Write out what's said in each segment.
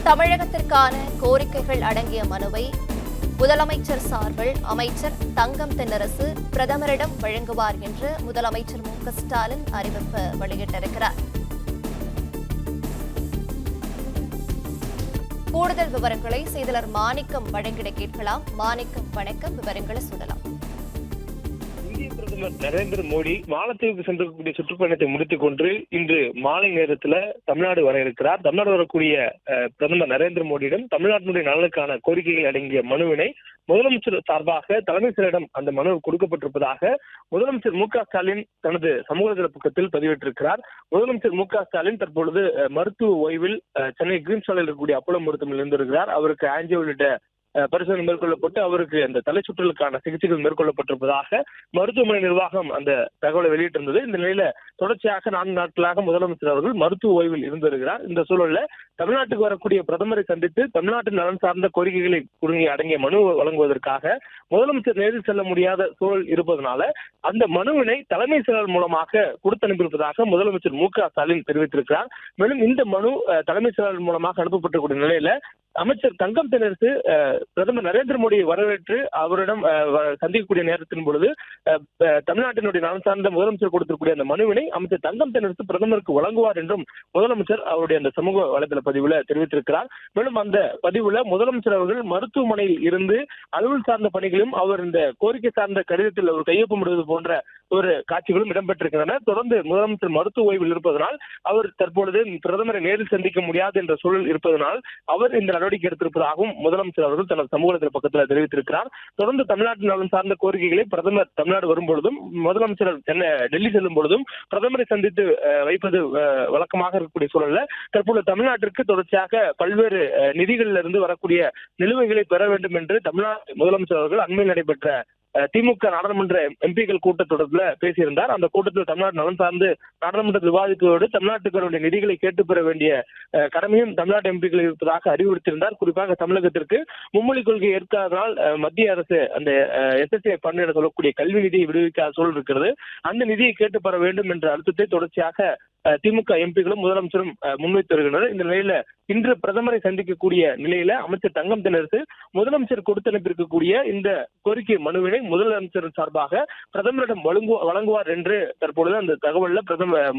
தமிழகத்திற்கான கோரிக்கைகள் அடங்கிய மனுவை முதலமைச்சர் சார்பில் அமைச்சர் தங்கம் தென்னரசு பிரதமரிடம் வழங்குவார் என்று முதலமைச்சர் மு.க.ஸ்டாலின் அறிவிப்பு வெளியிட்டிருக்கிறார். கூடுதல் விவரங்களை செய்தியாளர் மாணிக்கம் வழங்கிட கேட்கலாம். மாணிக்கம், வணக்கம். விவரங்களை சொல்லலாம். இந்திய பிரதமர் நரேந்திர மோடி மாலத்தீவுக்கு சென்றக்கூடிய சுற்றுப்பயணத்தை முடித்துக் கொண்டு இன்று மாலை நேரத்தில் தமிழ்நாடு வர இருக்கிறார். தமிழ்நாடு வரக்கூடிய பிரதமர் நரேந்திர மோடியிடம் தமிழ்நாட்டினுடைய நலனுக்கான கோரிக்கைகள் அடங்கிய மனுவினை முதலமைச்சர் சார்பாக தலைமை செயலரிடம் அந்த மனு கொடுக்கப்பட்டிருப்பதாக முதலமைச்சர் மு.க.ஸ்டாலின் தனது சமூக பக்கத்தில் பதிவிட்டிருக்கிறார். முதலமைச்சர் மு.க.ஸ்டாலின் தற்பொழுது மருத்துவ ஓய்வில் சென்னை கிரீன் சாலையில் இருக்கக்கூடிய அப்போலோ மருத்துவமனையில் இருந்திருக்கிறார். அவருக்கு ஆன்ஜியோ உள்ளிட்ட பரிசோதனை மேற்கொள்ளப்பட்டு அவருக்கு அந்த தலை சுற்றலுக்கான சிகிச்சைகள் மேற்கொள்ளப்பட்டிருப்பதாக மருத்துவமனை நிர்வாகம் அந்த தகவலை வெளியிட்டிருந்தது. இந்த நிலையில தொடர்ச்சியாக 4 நாட்களாக முதலமைச்சர் அவர்கள் மருத்துவ ஓய்வில் இருந்து வருகிறார். இந்த சூழல்ல தமிழ்நாட்டுக்கு வரக்கூடிய பிரதமரை சந்தித்து தமிழ்நாட்டின் நலன் சார்ந்த கோரிக்கைகளை அடங்கிய மனு வழங்குவதற்காக முதலமைச்சர் நேரில் செல்ல முடியாத சூழல் இருப்பதனால அந்த மனுவினை தலைமை செயலர் மூலமாக கொடுத்து அனுப்பியிருப்பதாக முதலமைச்சர் மு.க.ஸ்டாலின் தெரிவித்திருக்கிறார். மேலும் இந்த மனு தலைமை செயலர் மூலமாக அனுப்பப்பட்டிருக்கூடிய நிலையில அமைச்சர் தங்கம் தென்னரசு பிரதமர் நரேந்திர மோடியை வரவேற்று அவரிடம் சந்திக்கக்கூடிய நேரத்தின் பொழுது தமிழ்நாட்டினுடைய நலன் சார்ந்த முதலமைச்சர் கொடுத்திருக்கூடிய அந்த மனுவினை அமைச்சர் தங்கம் தென்னரசு பிரதமருக்கு வழங்குவார் என்றும் முதலமைச்சர் அவருடைய அந்த சமூக வலைதள பதிவுல தெரிவித்திருக்கிறார். மேலும் அந்த பதிவுல முதலமைச்சர் அவர்கள் மருத்துவமனையில் இருந்து அலுவல் சார்ந்த பணிகளையும் அவர் இந்த கோரிக்கை சார்ந்த கடிதத்தில் அவர் கையொப்பமிடுவது போன்ற ஒரு காட்சிகளும் இடம்பெற்றிருக்கின்றன. தொடர்ந்து முதலமைச்சர் மருத்துவ ஓய்வில் இருப்பதனால் அவர் தற்பொழுது பிரதமரை நேரில் சந்திக்க முடியாது என்ற சூழல் இருப்பதனால் அவர் இந்த நடவடிக்கை எடுத்திருப்பதாகவும் முதலமைச்சர் அவர்கள் தனது சமூக பக்கத்தில் தெரிவித்திருக்கிறார். தொடர்ந்து தமிழ்நாட்டின் நலன் சார்ந்த கோரிக்கைகளை பிரதமர் தமிழ்நாடு வரும்பொழுதும் முதலமைச்சர் டெல்லி செல்லும் பொழுதும் பிரதமரை சந்தித்து வைப்பது வழக்கமாக இருக்கக்கூடிய சூழல்ல தற்போது தமிழ்நாட்டிற்கு தொடர்ச்சியாக பல்வேறு நிதிகளில் இருந்து வரக்கூடிய நிலுவைகளை பெற வேண்டும் என்று தமிழ்நாடு முதலமைச்சர் அவர்கள் அண்மையில் நடைபெற்ற திமுக நாடாளுமன்ற எம்பிக்கள் கூட்டத்தொடர்பில் பேசியிருந்தார். அந்த கூட்டத்தில் தமிழ்நாடு நலன் சார்ந்து நாடாளுமன்றத்தில் விவாதிப்பதோடு தமிழ்நாட்டுக்கு நிதிகளை கேட்டு பெற வேண்டிய கடமையும் தமிழ்நாட்டு எம்பிக்கள் இருப்பதாக அறிவுறுத்தியிருந்தார். குறிப்பாக தமிழகத்திற்கு மும்மொழி கொள்கை ஏற்காததால் மத்திய அரசு அந்த SSA ஃபண்ட் என சொல்லக்கூடிய கல்வி நிதியை விடுவிக்காத சூழல் இருக்கிறது. அந்த நிதியை கேட்டு பெற வேண்டும் என்ற அழுத்தத்தை தொடர்ச்சியாக திமுக எம்பிக்களும் முதலமைச்சரும் முன்வைத்து வருகின்றனர். இந்த நிலையில இன்று பிரதமரை சந்திக்கக்கூடிய நிலையில அமைச்சர் தங்கம் தென்னரசு முதலமைச்சர் கொடுத்து அனுப்பியிருக்கக்கூடிய இந்த கோரிக்கை மனுவினை முதலமைச்சர் சார்பாக பிரதமரிடம் வழங்குவார் என்று தற்பொழுது அந்த தகவலில்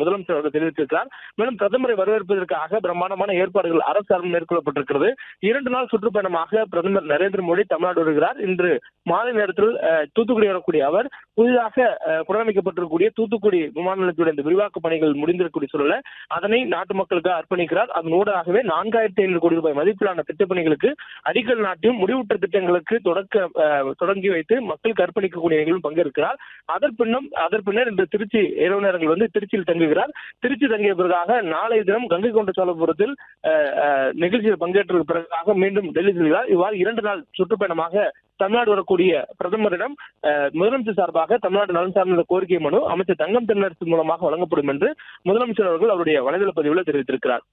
முதலமைச்சர் அவர்கள் தெரிவித்திருக்கிறார். மேலும் பிரதமரை வரவேற்பதற்காக பிரம்மாண்டமான ஏற்பாடுகள் அரசு மேற்கொள்ளப்பட்டிருக்கிறது. 2 நாள் சுற்றுப்பயணமாக பிரதமர் நரேந்திர மோடி தமிழ்நாடு வருகிறார். இன்று மாலை நேரத்தில் தூத்துக்குடி வரக்கூடிய அவர் புதிதாக புனரமைக்கப்பட்டிருக்கக்கூடிய தூத்துக்குடி விமான நிலையத்துடைய இந்த விரிவாக்க பணிகள் முடிந்திருக்கக்கூடிய சூழல அதனை நாட்டு மக்களுக்கு அர்ப்பணிக்கிறார். அதன் ஊடாகவே 4500 கோடி ரூபாய் மதிப்பிலான திட்டப்பணிகளுக்கு அடிக்கல் நாட்டியும் முடிவுற்ற திட்டங்களுக்கு தொடங்கி வைத்து மக்களுக்கு அர்ப்பணிக்கக்கூடிய நிகழ்வில் பங்கேற்கிறார். அதன் பின்னர் இன்று திருச்சி இரவு நேரங்கள் திருச்சியில் தங்குகிறார். திருச்சி தங்கிய பிறகாக நாளைய தினம் கங்கை கொண்ட சோழபுரத்தில் நிகழ்ச்சியில் பங்கேற்ற பிறகாக மீண்டும் டெல்லி செல்கிறார். இவ்வாறு 2 நாள் சுற்றுப்பயணமாக தமிழ்நாடு வரக்கூடிய பிரதமரிடம் முதலமைச்சர் சார்பாக தமிழ்நாடு நலன் சார்ந்த கோரிக்கை மனு அமைச்சர் தங்கம் தென்னரசு மூலமாக வழங்கப்படும் என்று முதலமைச்சர் அவர்கள் அவருடைய வலைதள பதிவில் தெரிவித்திருக்கிறார்.